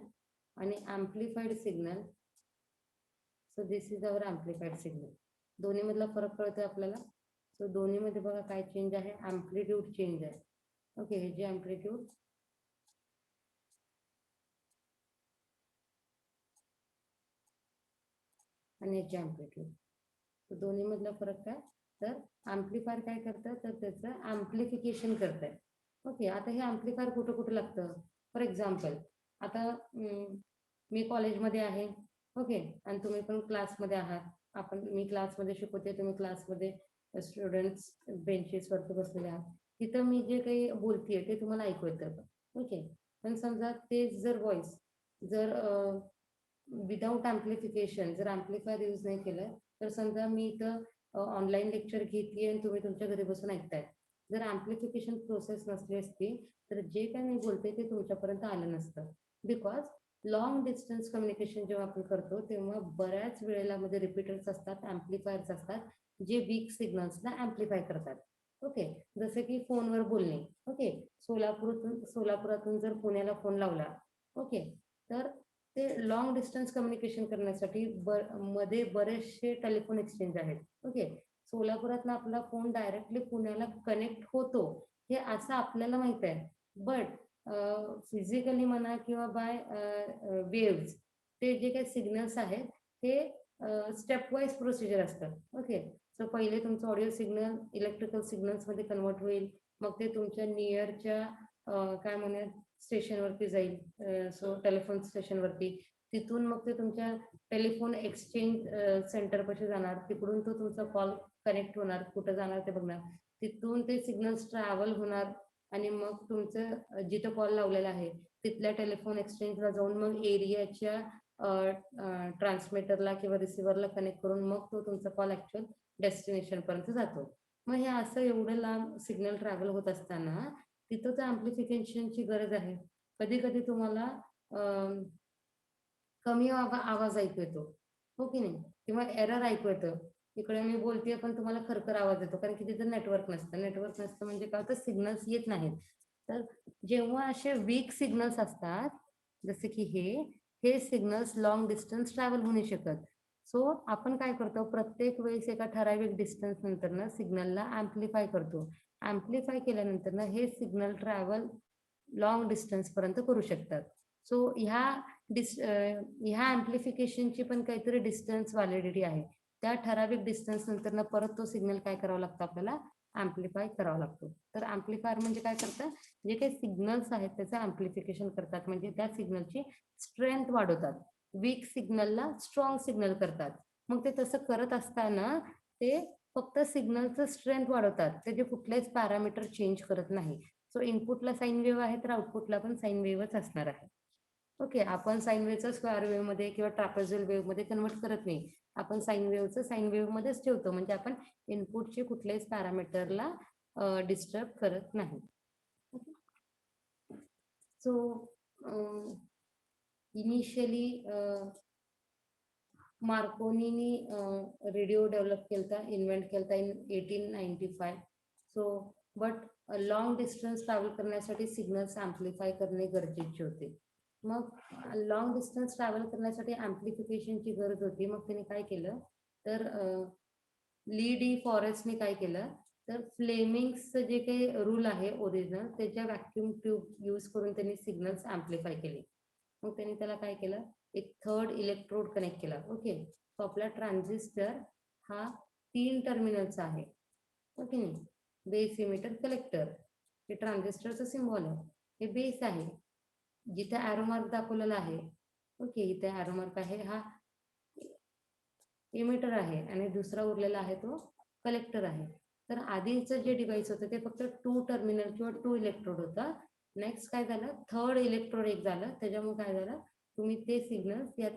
आणि amplified signal. So this is our amplified signal. दोन्ही मधला फरक कळतोय आपल्याला. सो दोन्ही मध्ये बघा काय चेंज आहे, ॲम्प्लिट्यूड चेंज आहे. ओके, हे जे ॲम्प्लिट्यूड आणि याचे ॲम्प्लिट्यूड, तर दोन्ही मधला फरक काय, तर ॲम्प्लिफायर काय करतं, तर त्याचं ॲम्प्लिफिकेशन करतंय. ओके, आता हे ॲम्प्लिफायर कुठं कुठं लागतं. फॉर एक्झाम्पल, आता मी कॉलेजमध्ये आहे. ओके, आणि तुम्ही पण क्लासमध्ये आहात. मी क्लासमध्ये शिकवते, तुम्ही क्लासमध्ये स्टुडंट्स बेंचेसवरती बसलेले आहात. तिथं मी जे काही बोलतेय ते तुम्हाला ऐकू येतं. ओके, पण समजा तेच जर व्हॉइस जर विदाउट ॲम्प्लिफिकेशन जर ॲम्प्लिफायर यूज नाही केलं, तर समजा मी इथं ऑनलाईन लेक्चर घेतेय आणि तुम्ही तुमच्या घरी बसून ऐकताय. जर ॲम्प्लिफिकेशन प्रोसेस नसली असती तर जे काही मी बोलते ते तुमच्यापर्यंत आलं नसतं. बिकॉज लॉंग डिस्टन्स कम्युनिकेशन जेव्हा आपण करतो तेव्हा बऱ्याच वेळेला मध्ये रिपीटर्स असतात, ॲम्प्लिफायर्स असतात, जे वीक सिग्नल्सला ॲम्प्लिफाय करतात. ओके, जसं की फोनवर बोलणे. ओके, सोलापुरातून जर पुण्याला फोन लावला, ओके, तर ते लॉंग डिस्टन्स कम्युनिकेशन करण्यासाठी मध्ये बरेचसे टेलिफोन एक्सचेंज आहेत. ओके, सोलापुरातला आपला फोन डायरेक्टली पुण्याला कनेक्ट होतो हे असं आपल्याला माहित आहे. बट फिजिकली म्हणा किंवा बाय वेव्स, ते जे काही सिग्नल्स आहेत ते स्टेप वाईज प्रोसिजर असतात. ओके, सो पहिले तुमचं ऑडिओ सिग्नल इलेक्ट्रिकल सिग्नल्समध्ये कन्वर्ट होईल, मग ते तुमच्या नियरच्या काय म्हणूया स्टेशनवरती जाईल, सो टेलिफोन स्टेशनवरती. तिथून मग ते तुमच्या टेलिफोन एक्सचेंज सेंटरपाशी जाणार, तिकडून तो तुमचा कॉल कनेक्ट होणार, कुठं जाणार ते बघणार, तिथून ते सिग्नल्स ट्रॅव्हल होणार आणि मग तुमचं जिथं कॉल लावलेला आहे तिथल्या टेलिफोन एक्सचेंजला जाऊन मग एरियाच्या ट्रान्समीटरला किंवा रिसिव्हरला कनेक्ट करून मग तो तुमचा कॉल ऍक्च्युअल डेस्टिनेशन पर्यंत जातो. मग हे असं एवढं लांब सिग्नल ट्रॅव्हल होत असताना तिथं तर ॲम्प्लिफिकेशनची गरज आहे. कधी कधी तुम्हाला कमी आवाज ऐकू येतो, हो की नाही, किंवा एरर ऐकू येतं. इकडे मी बोलतेय पण तुम्हाला खरखर आवाज येतो, कारण की तिथं नेटवर्क नसतं म्हणजे काय होतं, सिग्नल्स येत नाहीत. तर जेव्हा असे वीक सिग्नल्स असतात जसे की हे सिग्नल्स लॉंग डिस्टन्स ट्रॅव्हल होऊ नाही शकत. सो आपण काय करतो, प्रत्येक वेळेस एका ठराविक डिस्टन्स नंतर सिग्नलला ॲम्प्लिफाय करतो. ॲम्प्लिफाय केल्यानंतर हे सिग्नल ट्रॅव्हल लॉंग डिस्टन्स पर्यंत करू शकतात. सो ह्या ऍम्प्लिफिकेशनची पण काहीतरी डिस्टन्स व्हॅलिडिटी आहे. त्या ठराविक डिस्टन्स नंतर परत तो सिग्नल काय करावा लागतो आपल्याला ऍम्प्लिफाय करावा लागतो. तर ऍम्प्लिफायर म्हणजे काय करतं, जे काही सिग्नल्स आहेत त्याचं ऍम्प्लिफिकेशन करतात, म्हणजे त्या सिग्नलची स्ट्रेंथ वाढवतात. वीक सिग्नलला स्ट्रॉंग सिग्नल करतात. मग ते तसं करत असताना ते फक्त सिग्नलचं स्ट्रेंथ वाढवतात, त्याचे कुठलेच पॅरामीटर चेंज करत नाही. सो इनपुटला साईन वेव्ह आहे तर आउटपुटला पण साईन वेव्हच असणार आहे. ओके, आपण साईन वेव्हचं स्क्वेअर वेव्ह मध्ये किंवा ट्रॅपेझॉइडल वेव्ह मध्ये कन्वर्ट करत नाही. आपण साईन वेव्हचं साईन वेव्ह मध्येच ठेवतो, म्हणजे आपण इनपुटचे कुठल्याच पॅरामीटरला डिस्टर्ब करत नाही. सो इनिशियली मार्कोनीनी रेडिओ डेव्हलप केलता, इन्व्हेंट केलता in 1895. So but long distance travel करण्यासाठी सिग्नल्स ऍम्प्लिफाय करणे गरजेचे होते. मग लॉंग डिस्टन्स ट्रॅव्हल करण्यासाठी ऍम्प्लिफिकेशनची गरज होती. मग त्याने काय केलं, तर ली डी फॉरेस्टने काय केलं, तर फ्लेमिंग्सचं जे काही रूल आहे ओरिजिनल, त्याच्या व्हॅक्युम ट्यूब यूज करून त्यांनी सिग्नल्स ऍम्प्लिफाय केले. मग त्यांनी त्याला काय केलं, एक थर्ड इलेक्ट्रोड कनेक्ट केला. ओके, तो आपला ट्रान्झिस्टर हा 3 टर्मिनलचा आहे. ओके, बेस इमिटर कलेक्टर हे ट्रान्झिस्टरचं सिम्बॉल आहे. हे बेस आहे, जिथे ॲरो मार्क दाखवलेला आहे. ओके, इथे ॲरो मार्क आहे, हा इमिटर आहे, आणि दुसरा उरलेला आहे तो कलेक्टर आहे. तर आधीचं जे डिव्हाइस होतं ते फक्त 2 टर्मिनल किंवा 2 इलेक्ट्रोड होता. नेक्स्ट काय झालं, थर्ड इलेक्ट्रोड एक झालं. त्याच्यामुळे काय झालं, तुम्ही ते सिग्नल या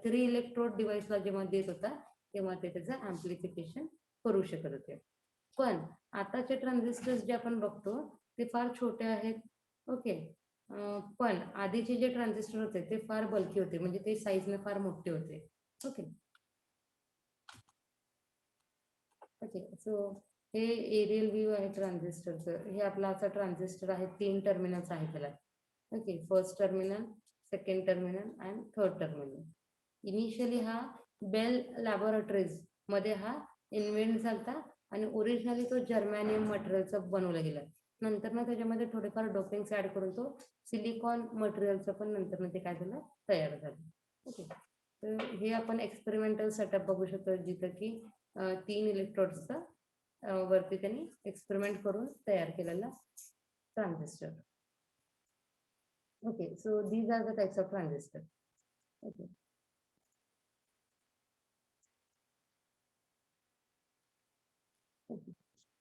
3 इलेक्ट्रोड डिव्हाइसला जेव्हा देत होता तेव्हा ते त्याचं ऍम्प्लिफिकेशन करू शकत होते. पण आताचे ट्रान्झिस्टर्स जे आपण बघतो ते फार छोटे आहेत. ओके, पण आधीचे जे ट्रान्झिस्टर होते ते फार बल्की होते, म्हणजे ते साईजने फार मोठे होते. ओके ओके, सो हे एरियल व्ह्यू आहे ट्रान्झिस्टरचं. हे आपला असा ट्रान्झिस्टर आहे, 3 टर्मिनल्स आहे त्याला. Okay, first terminal, second terminal and third terminal. Initially हा बेल लॅबोरेटरीज मध्ये हा इन्व्हेंट झाला, आणि ओरिजिनली तो जर्मॅनियम मटेरियलचा बनवला गेला. नंतर ना त्याच्यामध्ये थोडेफार डोपिंग्स ऍड करून तो सिलिकॉन मटेरियलचं पण नंतर ते काय झालं, तयार झालं. ओके, तर हे आपण एक्सपेरिमेंटल सेटअप बघू शकतो, जिथं की 3 इलेक्ट्रोड्सचा वरती त्यांनी एक्सपेरिमेंट करून तयार केलेला transistor. Okay, so these are the types of transistor. Okay,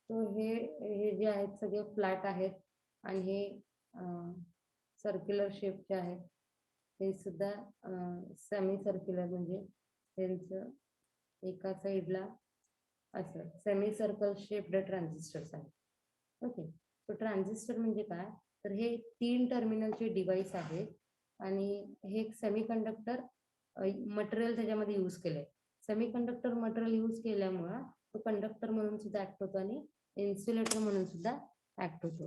so हे जे आहेत सगळे फ्लॅट आहेत, आणि हे सर्क्युलर शेपचे आहेत. हे सुद्धा सेमी सर्क्युलर, म्हणजे त्यांचं एका साईडला असं सेमी सर्कल शेप्ड ट्रान्झिस्टर्स आहेत. ओके, तो ट्रान्झिस्टर म्हणजे काय, तर हे 3 टर्मिनलचे डिव्हाइस आहेत, आणि हे एक सेमीकंडक्टर मटेरियल त्याच्यामध्ये यूज केलंय. सेमीकंडक्टर मटेरियल यूज केल्यामुळं तो कंडक्टर म्हणून सुद्धा ऍक्ट होतो आणि इन्सुलेटर म्हणून सुद्धा ऍक्ट होतो.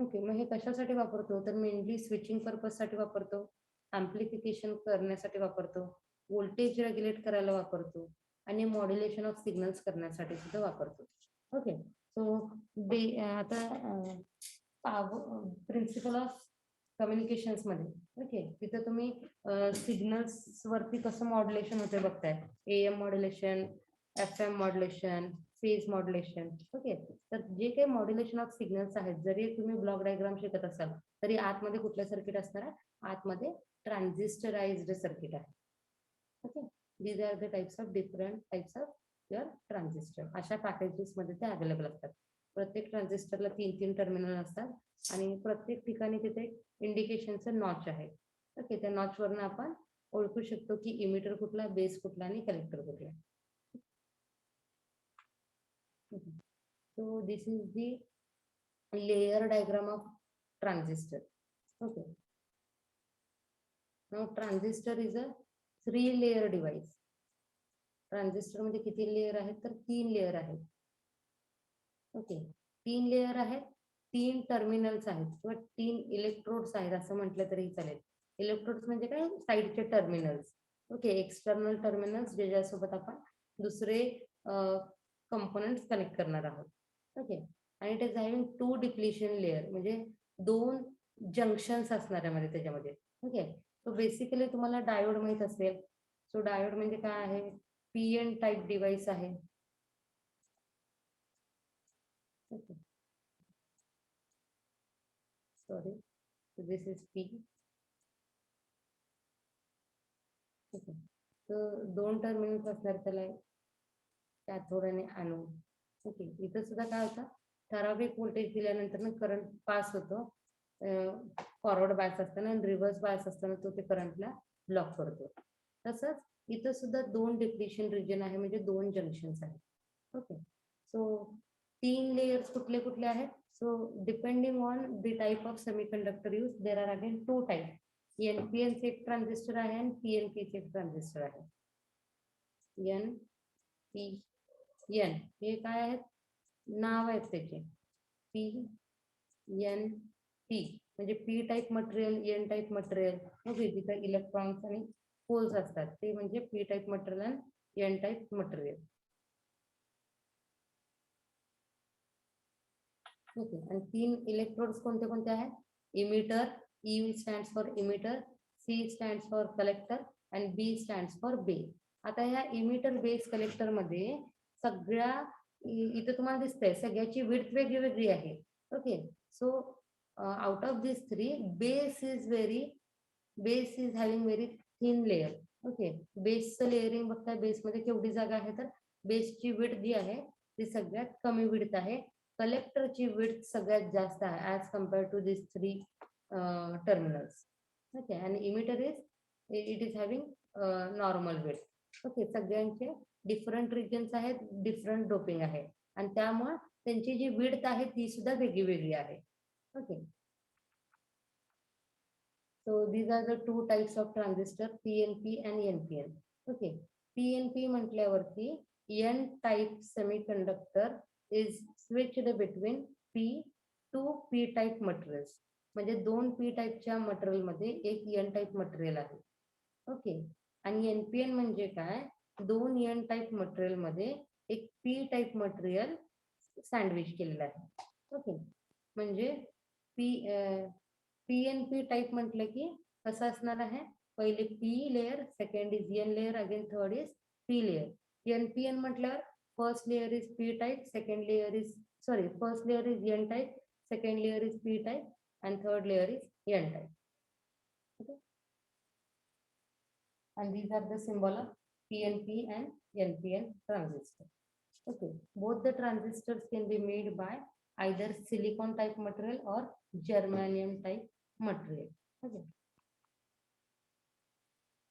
ओके, मग हे कशासाठी वापरतो, तर मेनली स्विचिंग पर्पज साठी वापरतो, ऍम्प्लिफिकेशन करण्यासाठी वापरतो, व्होल्टेज रेग्युलेट करायला वापरतो, आणि मॉड्युलेशन ऑफ सिग्नल्स करण्यासाठी सुद्धा वापरतो. ओके, सो आता प्रिन्सिपल ऑफ कम्युनिकेशन्स मध्ये, ओके, तिथे तुम्ही सिग्नल्स वरती कसं मॉड्युलेशन होते बघताय. AM modulation, FM modulation, phase modulation. Okay, तर जे काही मॉड्युलेशन ऑफ सिग्नल्स आहेत, जरी तुम्ही ब्लॉक डायग्राम शिकत असाल तरी आतमध्ये कुठलं सर्किट असणार आहे, आतमध्ये ट्रान्झिस्टराइज्ड सर्किट आहे. Okay, these are the types of different types of your transistor. अशा पॅकेजेस मध्ये ते अवेलेबल असतात. प्रत्येक ट्रान्झिस्टरला 3 टर्मिनल असतात, आणि प्रत्येक ठिकाणी तिथे इंडिकेशनचं नॉच आहे. ओके, त्या नॉच वरून आपण ओळखू शकतो की इमिटर कुठला, बेस कुठला, आणि कलेक्टर कुठला. So this is the layer diagram of transistor. Okay. Now transistor is a 3-layer device. Transistor मध्ये किती लेयर आहेत, तर 3 लेयर आहेत. ओके, 3 लेयर आहेत, 3 टर्मिनल्स आहेत, किंवा 3 इलेक्ट्रोड्स आहेत असं म्हटलं तरी चालेल. इलेक्ट्रोड्स म्हणजे काय, साईडचे टर्मिनल्स. ओके, एक्सटर्नल टर्मिनल्स ज्याच्यासोबत आपण दुसरे कंपोनेंट्स कनेक्ट करणार आहोत. ओके, आणि it is having 2 depletion layer, म्हणजे 2 जंक्शन्स असणार आहे मध्ये त्याच्यामध्ये. ओके, सो बेसिकली तुम्हाला डायोड माहित असेल. सो डायोड म्हणजे काय आहे? पीएन टाईप डिव्हाइस आहे. Okay, sorry, this is P. Okay, तर दोन टर्मिनल्स असणार त्याला, कॅथोड आणि एनोड. ओके, इथं सुद्धा काय होतं, ठराविक व्होल्टेज दिल्यानंतर ना करंट पास होतो. फॉरवर्ड बायस असताना आणि रिव्हर्स बायस असताना तो ते करंटला ब्लॉक करतो. तसंच इथं सुद्धा दोन डिप्लिशन रिजन आहे, म्हणजे दोन जंक्शन्स आहेत. ओके, सो 3 लेयर्स कुठले कुठले आहेत? So depending on the type of semiconductor use, there are again 2 type. NPN चे एक ट्रान्झिस्टर आहे आणि पीएनपी चे एक ट्रान्झिस्टर आहे. एन पी एन हे काय आहेत? नाव आहेत त्याचे. पी एन पी म्हणजे P type material, N type material. Okay, जिथं इलेक्ट्रॉन्स आणि होल्स असतात ते म्हणजे पी टाईप मटेरियल आणि एन टाईप मटेरियल. ओके, आणि 3 इलेक्ट्रोड्स कोणते कोणते आहेत? Emitter, E stands for emitter, C stands for collector आणि बी स्टँड्स फॉर बेस. आता ह्या इमिटर बेस कलेक्टर मध्ये सगळ्या इथं तुम्हाला दिसतंय सगळ्याची विड्थ वेगळी वेगळी आहे. Okay, so out of this 3 base is having very thin layer. Okay, बेसचं लेअरिंग बघताय, बेसमध्ये केवढी जागा आहे, तर बेसची विड्थ जी आहे ती सगळ्यात कमी विड्थ आहे. कलेक्टरची विड्थ सगळ्यात जास्त आहे as compare to this 3 terminals. Okay, आणि emitter it is having normal width. Okay, सगळ्यांचे डिफरंट रिजन्स आहेत, डिफरंट डोपिंग आहे आणि त्यामुळे त्यांची जी विड्थ आहे ती सुद्धा वेगळी वेगळी आहे. Okay, so these are the two types of transistor, PNP and NPN. Okay, PNP म्हटल्यावरती N type semiconductor is switched between P to P type materials. म्हणजे दोन P टाईपच्या मटेरियल मध्ये एक N टाईप मटेरियल आहे. ओके, आणि NPN म्हणजे काय? दोन N टाईप मटेरियल मध्ये एक P टाईप मटेरियल सँडविच केलेलं आहे. ओके, म्हणजे पीएनपी टाईप म्हटलं की कसं असणार आहे? पहिले P layer, second is N layer, again third is P layer. NPN म्हटल्यावर first layer is P type, second layer is first layer is N type, second layer is P type and third layer is n type. Okay, and these are the symbol of PNP and NPN transistor. Okay, both the transistors can be made by either silicon type material or germanium type material. Okay,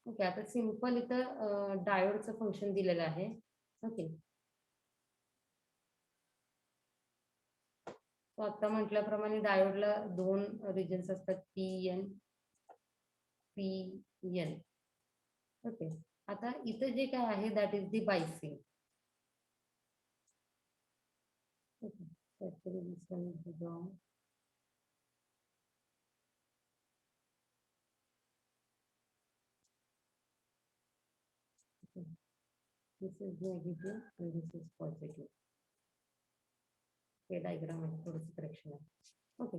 okay, आता simple इथं डायोडचं function दिलेलं आहे. Okay, आता म्हटल्याप्रमाणे डायोडला दोन reasons असतात, P N. Okay, आता इथं जे काय आहे that is the biasing. Okay, this is negative and this is positive. हे डायग्राम आहे, थोडंसं करेक्शन आहे. ओके,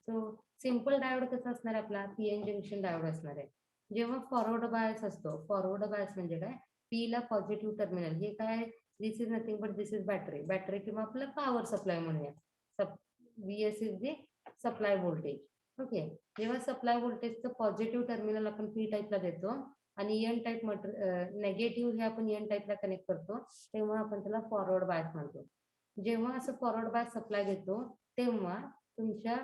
सो सिंपल डायोड कसा असणार आहे आपला? पीएन जंक्शन डायोड असणार आहे. जेव्हा फॉरवर्ड बायस असतो, फॉरवर्ड बायस म्हणजे काय? पी ला पॉझिटिव्ह टर्मिनल, हे काय? This is nothing but this is battery. Battery किंवा आपलं पॉवर सप्लाय म्हणूया. VS is the supply voltage. Okay, जेव्हा सप्लाय व्होल्टेजचं पॉझिटिव्ह टर्मिनल आपण पी टाईपला देतो आणि एन टाईप नेगेटिव्ह हे आपण एन टाईपला कनेक्ट करतो, तेव्हा आपण त्याला फॉरवर्ड बायस म्हणतो. जेव्हा असं फॉरवर्ड बायस सप्लाय देतो तेव्हा तुमच्या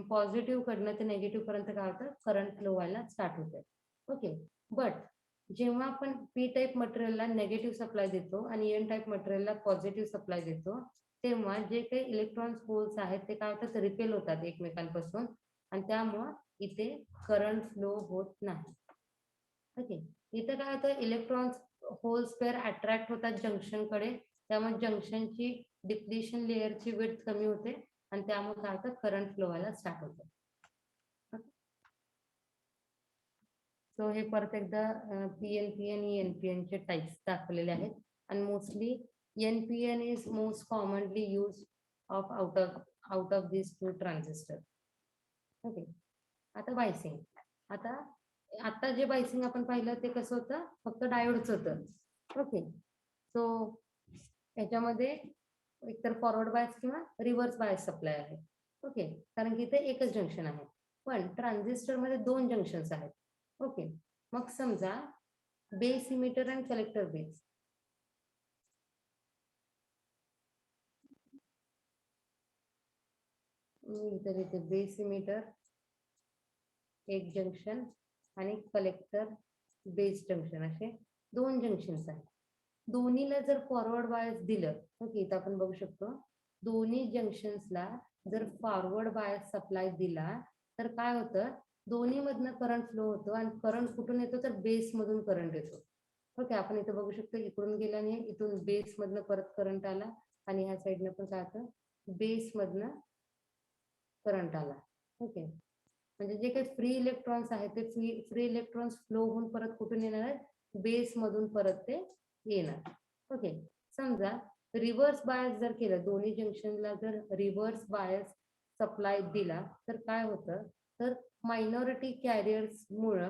पॉझिटिव्ह कडनं ते नेगेटिव्ह पर्यंत काय होतं? करंट फ्लो व्हायला स्टार्ट होते. ओके, बट जेव्हा आपण पी टाईप मटेरियलला नेगेटिव्ह सप्लाय देतो आणि एन टाईप मटेरियलला पॉझिटिव्ह सप्लाय देतो, तेव्हा जे काही इलेक्ट्रॉन्स होल्स आहेत ते काय होतात? रिपेल होतात एकमेकांपासून आणि त्यामुळं इथे करंट फ्लो होत नाही. ओके, इथं काय होतं? इलेक्ट्रॉन्स होल्स पेअर अट्रॅक्ट होतात जंक्शनकडे, त्यामुळे जंक्शनची डिप्लिशन लेअरची विड्थ कमी होते आणि त्यामुळे काय होतं? करंट फ्लो व्हायला स्टार्ट होतं. सो हे परत एकदा पीएनपी आणि एनपीएन चे टाइप्स दाखवलेले आहेत आणि mostly NPN is most commonly use of out of this to transistor. Okay. आता बायसिंग. आता जे बायसिंग आपण पाहिलं ते कसं होतं, फक्त डायोडचं होतं. ओके. सो याच्यामध्ये एकतर फॉरवर्ड बायस किंवा रिव्हर्स बायस सप्लाय आहे. ओके. कारण की इथे एकच जंक्शन आहे. पण ट्रान्झिस्टर मध्ये 2 जंक्शन्स आहेत. ओके. मग समजा बेस इमिटर आणि कलेक्टर बेस. इथे इथे बेस इमिटर एक जंक्शन आणि कलेक्टर बेस जंक्शन असे 2 जंक्शन्स आहेत. दोन्हीला जर फॉरवर्ड बायस दिलं, ओके, इथं आपण बघू शकतो दोन्ही जंक्शन्सला जर फॉरवर्ड बायस सप्लाय दिला तर काय होतं, दोन्ही मधनं करंट फ्लो होतो आणि करंट कुठून येतो तर बेस मधून करंट येतो. ओके. आपण इथं बघू शकतो इकडून गेल्याने इथून बेस मधनं परत करंट आला आणि ह्या साईडनं पण काय होतं, बेस मधनं करंट आला. ओके. म्हणजे जे काही फ्री इलेक्ट्रॉन्स आहेत ते फ्री इलेक्ट्रॉन्स फ्लो होऊन परत कुठून येणार आहेत, बेस मधून परत ते येणार. ओके. समजा रिव्हर्स बायस जर केलं, दोन्ही जंक्शनला जर रिव्हर्स बायस सप्लाय दिला तर काय होतं, तर मायनॉरिटी कॅरियर्स मुळे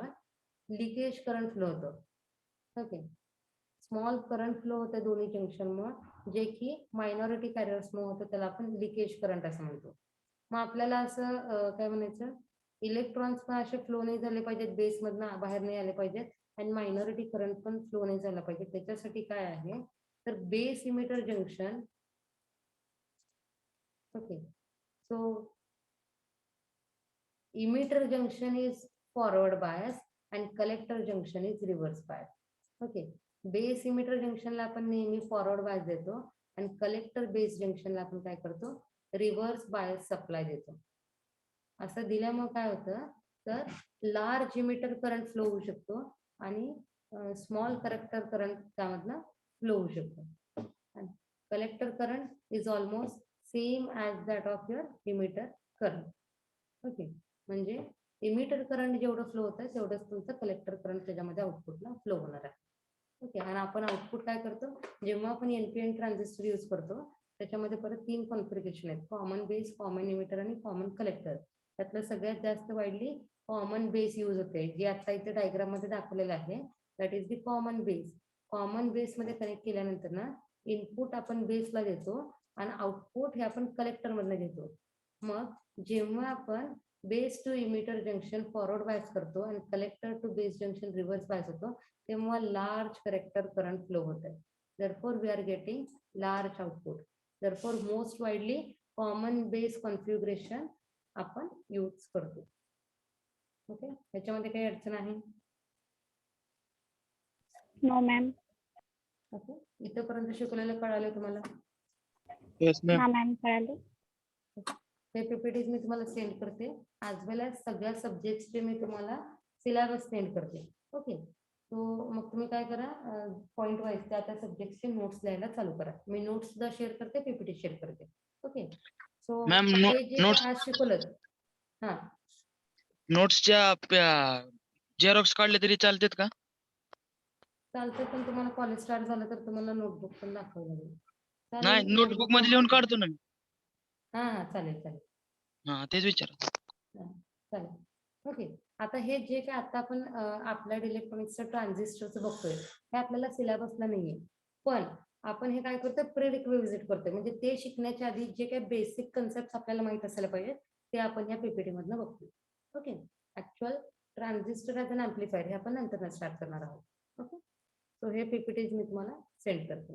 लिकेज करंट फ्लो होतं. ओके. स्मॉल करंट फ्लो होते दोन्ही जंक्शन मुळे, जे की मायनॉरिटी कॅरियर्स मुळे होतं, त्याला आपण लिकेज करंट असं म्हणतो. मग आपल्याला असं काय म्हणायचं, इलेक्ट्रॉन्स पण असे फ्लो नाही झाले पाहिजेत, बेस मधनं बाहेर नाही आले पाहिजेत आणि मायनॉरिटी करंट पण फ्लो नाही झाला पाहिजे. त्याच्यासाठी काय आहे, तर base emitter junction. Okay. So emitter junction is forward bias and collector junction is reverse bias. Okay. Base emitter जंक्शनला आपण नेहमी फॉरवर्ड बायस देतो आणि कलेक्टर बेस जंक्शनला आपण काय करतो, रिव्हर्स बायस सप्लाय देतो. असं दिल्यामुळे काय होतं, तर लार्ज इमिटर करंट फ्लो होऊ शकतो आणि स्मॉल कलेक्टर करंट त्यामधनं फ्लो होऊ शकतो. Collector current is almost same as that of your emitter current. Okay. म्हणजे इमिटर करंट जेवढं फ्लो होतं तेवढंच तुमचं कलेक्टर करंट त्याच्यामध्ये आउटपुटला फ्लो होणार आहे. ओके. आणि आपण आउटपुट काय करतो, जेव्हा आपण NPN ट्रान्झिस्टर यूज करतो त्याच्यामध्ये परत 3 कॉन्फिगरेशन आहेत, कॉमन बेस, कॉमन इमिटर आणि कॉमन कलेक्टर. त्यातलं सगळ्यात जास्त वाईडली कॉमन बेस यूज होते, जे आता इथे डायग्राम मध्ये दाखवलेलं आहे. That is the common base. Common base मध्ये कनेक्ट केल्यानंतर ना इनपुट आपण बेसला देतो आणि आउटपुट हे आपण कलेक्टर मधनं घेतो. मग जेव्हा आपण base to emitter junction forward bias करतो आणि collector to base junction reverse bias होतो, तेव्हा लार्ज कलेक्टर करंट फ्लो होत आहे. therefore we are getting large output. therefore most widely common base configuration आपण यूज करतो. ओके. याच्यामध्ये काही अडचण आहे? No ma'am. ओके. इथपर्यंत शिकवलेलं कळालं तुम्हाला? Yes ma'am. हा मॅम, कळाले. हे पीपीटीज मी तुम्हाला सेंड करते, ॲज वेल ॲज सगळ्या सब्जेक्टचे मी तुम्हाला सिलेबस सेंड करते. ओके. सो मग तुम्ही काय करा, पॉईंट वाईज त्या त्या सब्जेक्टचे नोट्स लिहायला चालू करा. मी नोट्स सुद्धा शेअर करते, पीपीटी शेअर करते. ओके. सो मॅम, हे जे notes- आज शिकवलं, हा नोट्सच्या झेरॉक्स काढले तरी चालतात का? चालतं, पण तुम्हाला कॉलेज स्टार्ट झालं तर तुम्हाला नोटबुक पण दाखवावं लागेल. चालेल, नाही, नोटबुक मध्ये लिहून काढतो ना मी. हा हा, चालेल चालेल. हा, तेच विचार. चालेल. ओके. आता हे जे काय आता आपण अप्लाइड इलेक्ट्रॉनिक्सचं ट्रान्झिस्टरचं बघतोय, हे आपल्याला सिलेबसला नाहीये, पण आपण हे काय करतोय, प्री रिक्विजिट करतोय. म्हणजे ते शिकण्याच्या आधी जे काही बेसिक कन्सेप्ट आपल्याला माहित असायला पाहिजे ते आपण या पीपीटी मधनं बघतोय. Okay. Actual transistor as an amplifier हे आपण नंतर स्टार्ट करणार आहोत. ओके. सो हे पीपीटीज मी तुम्हाला सेंड करते.